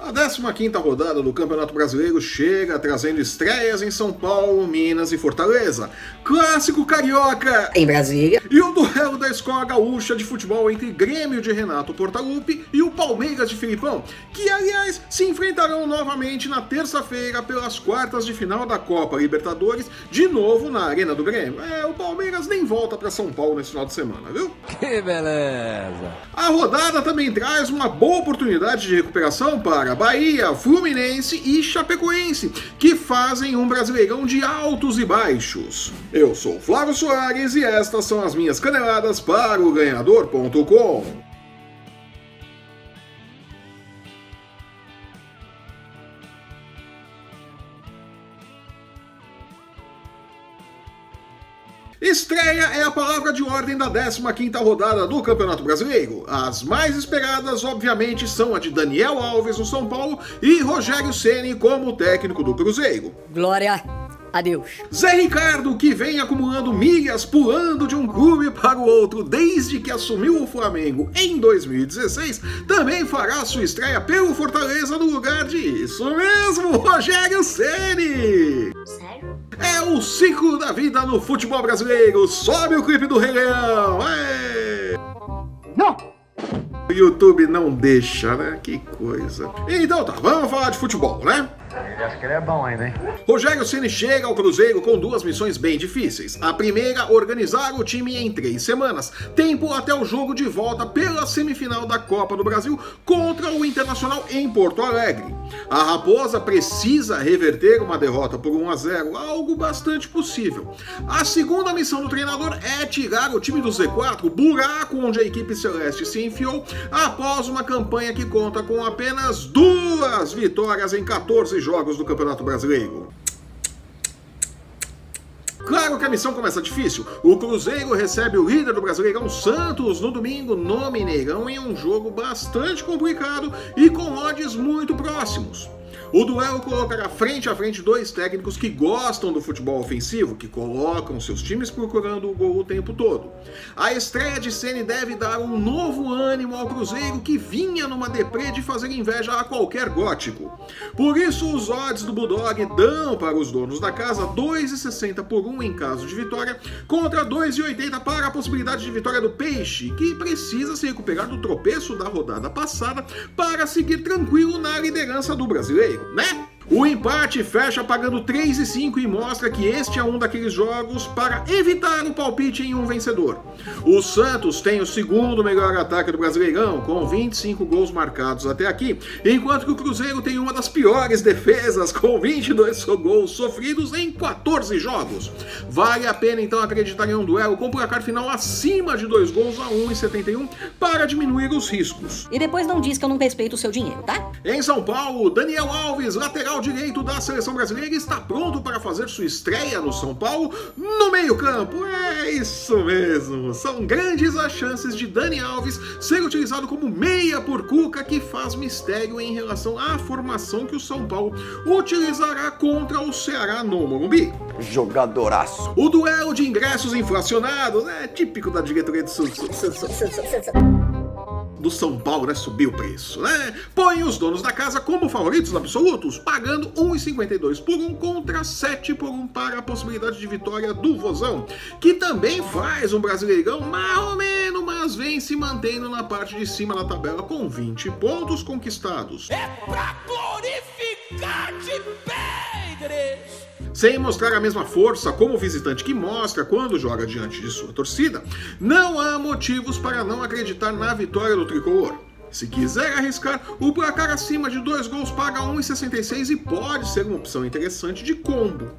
A 15ª rodada do Campeonato Brasileiro chega trazendo estreias em São Paulo, Minas e Fortaleza. Clássico carioca em Brasília. E o duelo da Escola Gaúcha de Futebol entre Grêmio de Renato Portaluppi e o Palmeiras de Filipão, que aliás se enfrentarão novamente na terça-feira pelas quartas de final da Copa Libertadores, de novo na Arena do Grêmio. O Palmeiras nem volta para São Paulo nesse final de semana, viu? Que beleza! A rodada também traz uma boa oportunidade de recuperação para Bahia, Fluminense e Chapecoense, que fazem um Brasileirão de altos e baixos. Eu sou Flávio Soares e estas são as minhas caneladas para o Ganhador.com. Estreia é a palavra de ordem da 15ª rodada do Campeonato Brasileiro. As mais esperadas, obviamente, são a de Daniel Alves no São Paulo e Rogério Ceni como técnico do Cruzeiro. Glória a Deus. Zé Ricardo, que vem acumulando milhas pulando de um clube para o outro desde que assumiu o Flamengo em 2016, também fará sua estreia pelo Fortaleza no lugar de, isso mesmo, Rogério Ceni. Sério? É o ciclo da vida no futebol brasileiro. Sobe o clipe do Rei Leão. Não! O YouTube não deixa, né? Que coisa. Então tá, vamos falar de futebol, né? Ele acha que ele é bom ainda, hein? Rogério Ceni chega ao Cruzeiro com duas missões bem difíceis. A primeira, organizar o time em 3 semanas, tempo até o jogo de volta pela semifinal da Copa do Brasil contra o Internacional em Porto Alegre. A Raposa precisa reverter uma derrota por 1-0, algo bastante possível. A segunda missão do treinador é tirar o time do Z4, buraco onde a equipe celeste se enfiou, após uma campanha que conta com apenas 2 vitórias em 14 jogos do Campeonato Brasileiro. Claro que a missão começa difícil. O Cruzeiro recebe o líder do Brasileirão, Santos, no domingo no Mineirão, em um jogo bastante complicado e com odds muito próximos. O duelo colocará frente a frente 2 técnicos que gostam do futebol ofensivo, que colocam seus times procurando o gol o tempo todo. A estreia de Ceni deve dar um novo ânimo ao Cruzeiro, que vinha numa deprê de fazer inveja a qualquer gótico. Por isso, os odds do Bulldog dão para os donos da casa 2,60 por 1 em caso de vitória, contra 2,80 para a possibilidade de vitória do Peixe, que precisa se recuperar do tropeço da rodada passada para seguir tranquilo na liderança do Brasileiro, né? O empate fecha pagando 3,5 e mostra que este é um daqueles jogos para evitar o palpite em um vencedor. O Santos tem o segundo melhor ataque do Brasileirão, com 25 gols marcados até aqui, enquanto que o Cruzeiro tem uma das piores defesas, com 22 gols sofridos em 14 jogos. Vale a pena então acreditar em um duelo com placar final acima de 2 gols a 1,71 para diminuir os riscos. E depois não diz que eu não respeito o seu dinheiro, tá? Em São Paulo, Daniel Alves, lateral direito da seleção brasileira, está pronto para fazer sua estreia no São Paulo no meio-campo. É isso mesmo. São grandes as chances de Dani Alves ser utilizado como meia por Cuca, que faz mistério em relação à formação que o São Paulo utilizará contra o Ceará no Morumbi. Jogadoraço. O duelo de ingressos inflacionados é típico da diretoria do São Paulo, né? Subir o preço, né? Põe os donos da casa como favoritos absolutos, pagando 1,52 por 1 contra 7 por 1 para a possibilidade de vitória do Vozão, que também faz um Brasileirão mais ou menos, mas vem se mantendo na parte de cima da tabela com 20 pontos conquistados. É pra glorificar de Pedres! Sem mostrar a mesma força como visitante que mostra quando joga diante de sua torcida, não há motivos para não acreditar na vitória do tricolor. Se quiser arriscar, o placar acima de 2 gols paga 1,66 e pode ser uma opção interessante de combo.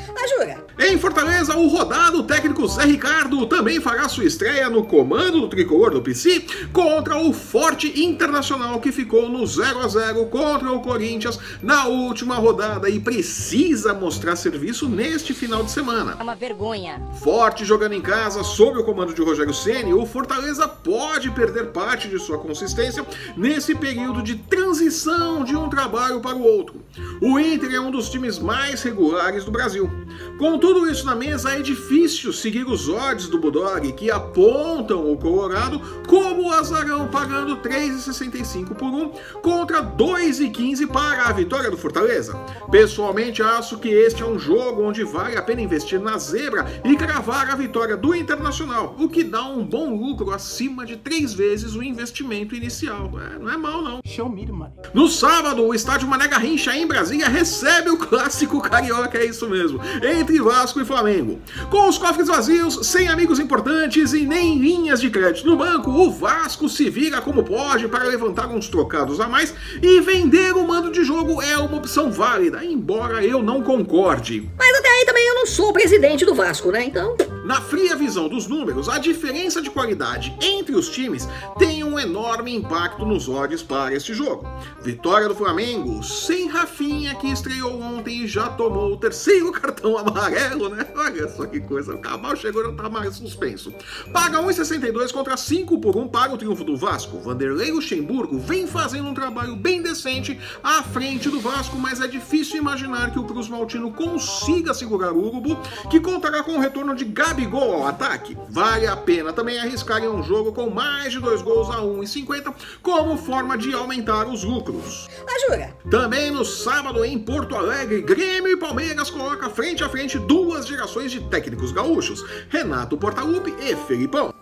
Ah, jura? Em Fortaleza, o rodado técnico Zé Ricardo também fará sua estreia no comando do tricolor do PC contra o forte Internacional, que ficou no 0-0 contra o Corinthians na última rodada e precisa mostrar serviço neste final de semana. É uma vergonha. Forte jogando em casa, sob o comando de Rogério Ceni, o Fortaleza pode perder parte de sua consistência nesse período de transição de um trabalho para o outro. O Inter é um dos times mais regulares do Brasil. Com tudo isso na mesa, é difícil seguir os odds do Bulldog, que apontam o Colorado como o azarão, pagando 3,65 por 1 contra 2,15 para a vitória do Fortaleza. Pessoalmente, acho que este é um jogo onde vale a pena investir na zebra e cravar a vitória do Internacional, o que dá um bom lucro acima de 3 vezes o investimento inicial. Não é mal, não. Show me the money. No sábado, o estádio Mané Garrincha, em Brasília, recebe o clássico carioca, é isso mesmo, entre Vasco e Flamengo. Com os cofres vazios, sem amigos importantes e nem linhas de crédito no banco, o Vasco se vira como pode para levantar uns trocados a mais e vender o mando de jogo é uma opção válida, embora eu não concorde. Mas até aí também eu não sou o presidente do Vasco, né? Então... Na fria visão dos números, a diferença de qualidade entre os times tem um enorme impacto nos odds para este jogo. Vitória do Flamengo, sem Rafinha, que estreou ontem e já tomou o 3º cartão amarelo, né? Olha só que coisa, o Cabal chegou e não tá mais suspenso. Paga 1,62 contra 5 por 1 para o triunfo do Vasco. Vanderlei Luxemburgo vem fazendo um trabalho bem decente à frente do Vasco, mas é difícil imaginar que o Cruz Maltino consiga segurar o Urubu, que contará com o retorno de Gabigol ao ataque. Vale a pena também arriscar em um jogo com mais de 2 gols a 1,50 como forma de aumentar os lucros. Jura? Também no sábado em Porto Alegre, Grêmio e Palmeiras coloca frente a frente duas gerações de técnicos gaúchos, Renato Portaluppi e Felipão.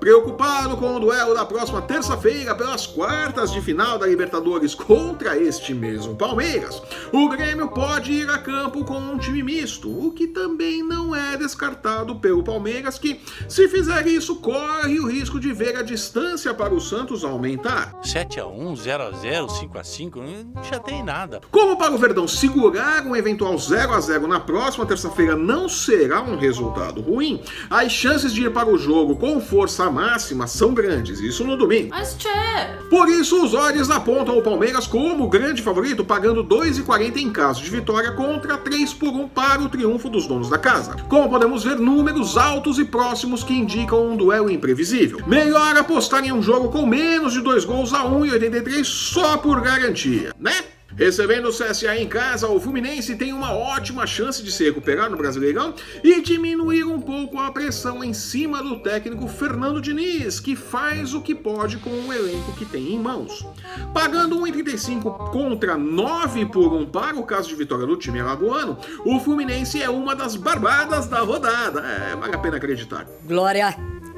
Preocupado com o duelo da próxima terça-feira pelas quartas de final da Libertadores contra este mesmo Palmeiras, o Grêmio pode ir a campo com um time misto, o que também não é descartado pelo Palmeiras, que, se fizer isso, corre o risco de ver a distância para o Santos aumentar. 7-1, 0-0, 5-5, não já tem nada. Como para o Verdão segurar um eventual 0-0 na próxima terça-feira não será um resultado ruim, as chances de ir para o jogo com força máxima são grandes, isso no domingo. Por isso, os odds apontam o Palmeiras como o grande favorito, pagando 2,40 em caso de vitória contra 3 por 1 para o triunfo dos donos da casa. Como podemos ver, números altos e próximos que indicam um duelo imprevisível. Melhor apostar em um jogo com menos de 2 gols a 1,83 só por garantia, né? Recebendo o CSA em casa, o Fluminense tem uma ótima chance de se recuperar no Brasileirão e diminuir um pouco a pressão em cima do técnico Fernando Diniz, que faz o que pode com o elenco que tem em mãos. Pagando 1,35 contra 9 por 1 para o caso de vitória do time alagoano, o Fluminense é uma das barbadas da rodada. Vale a pena acreditar. Glória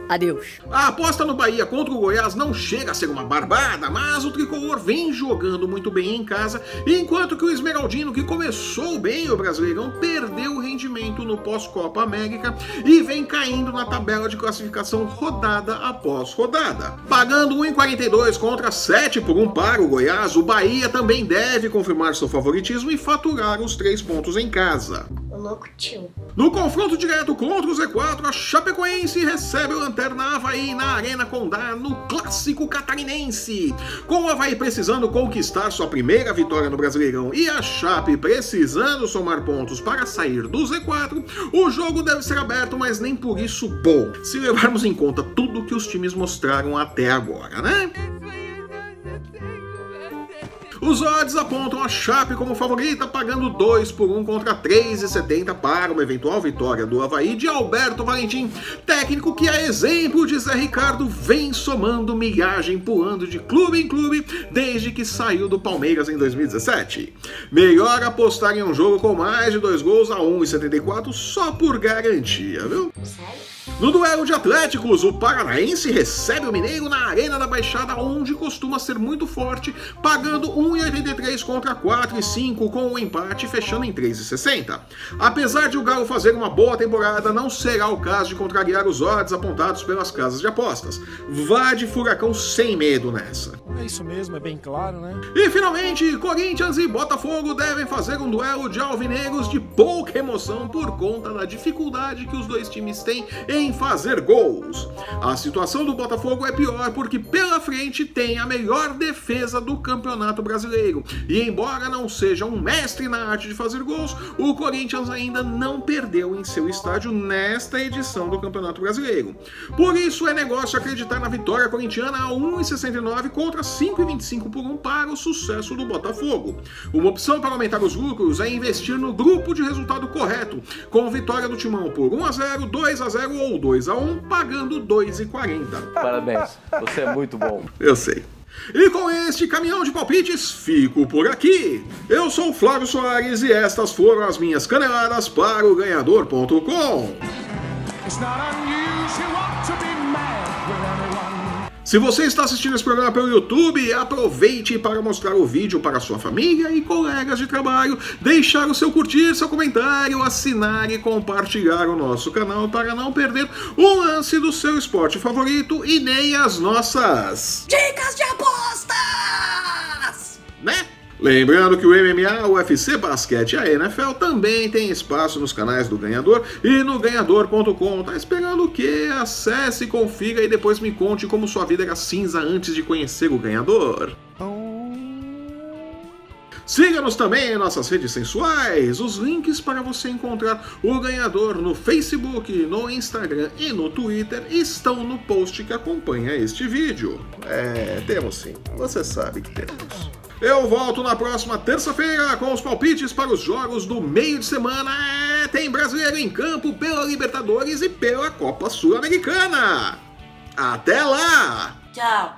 a Deus. A aposta no Bahia contra o Goiás não chega a ser uma barbada, mas o tricolor vem jogando muito bem em casa, enquanto que o Esmeraldino, que começou bem o Brasileirão, perdeu o rendimento no pós-Copa América e vem caindo na tabela de classificação rodada após rodada. Pagando 1,42 contra 7 por 1 para o Goiás, o Bahia também deve confirmar seu favoritismo e faturar os 3 pontos em casa. Louco, tio. No confronto direto contra o Z4, a Chapecoense recebe o Lanterna Avaí na Arena Condá, no Clássico Catarinense. Com o Avaí precisando conquistar sua primeira vitória no Brasileirão e a Chape precisando somar pontos para sair do Z4, o jogo deve ser aberto, mas nem por isso bom, se levarmos em conta tudo que os times mostraram até agora, né? Os odds apontam a Chape como favorita, pagando 2 por 1 contra 3,70 para uma eventual vitória do Avaí de Alberto Valentim, técnico que, a exemplo de Zé Ricardo, vem somando milhagem, pulando de clube em clube desde que saiu do Palmeiras em 2017. Melhor apostar em um jogo com mais de 2 gols a 1,74 só por garantia, viu? Sério? No duelo de Atléticos, o Paranaense recebe o Mineiro na Arena da Baixada, onde costuma ser muito forte, pagando 1,83 contra 4,5, com o empate fechando em 3,60. Apesar de o Galo fazer uma boa temporada, não será o caso de contrariar os odds apontados pelas casas de apostas. Vá de Furacão sem medo nessa. É isso mesmo, é bem claro, né? E finalmente, Corinthians e Botafogo devem fazer um duelo de alvinegros de pouca emoção por conta da dificuldade que os dois times têm em fazer gols. A situação do Botafogo é pior porque pela frente tem a melhor defesa do Campeonato Brasileiro Brasileiro. E embora não seja um mestre na arte de fazer gols, o Corinthians ainda não perdeu em seu estádio nesta edição do Campeonato Brasileiro. Por isso é negócio acreditar na vitória corintiana a 1,69 contra 5,25 por 1 para o sucesso do Botafogo. Uma opção para aumentar os lucros é investir no grupo de resultado correto, com vitória do Timão por 1-0, 2-0 ou 2-1, pagando 2,40. Parabéns, você é muito bom. Eu sei. E com este caminhão de palpites, fico por aqui. Eu sou o Flávio Soares e estas foram as minhas caneladas para o Ganhador.com. Se você está assistindo esse programa pelo YouTube, aproveite para mostrar o vídeo para sua família e colegas de trabalho, deixar o seu curtir, seu comentário, assinar e compartilhar o nosso canal para não perder um lance do seu esporte favorito e nem as nossas Dicas de apostas! né? Lembrando que o MMA, o UFC, basquete e a NFL também tem espaço nos canais do Ganhador e no Ganhador.com. Tá esperando o quê? Acesse, confira e depois me conte como sua vida era cinza antes de conhecer o Ganhador. Siga-nos também em nossas redes sensuais. Os links para você encontrar o Ganhador no Facebook, no Instagram e no Twitter estão no post que acompanha este vídeo. Temos sim. Você sabe que temos. Eu volto na próxima terça-feira com os palpites para os jogos do meio de semana. Tem brasileiro em campo pela Libertadores e pela Copa Sul-Americana. Até lá! Tchau!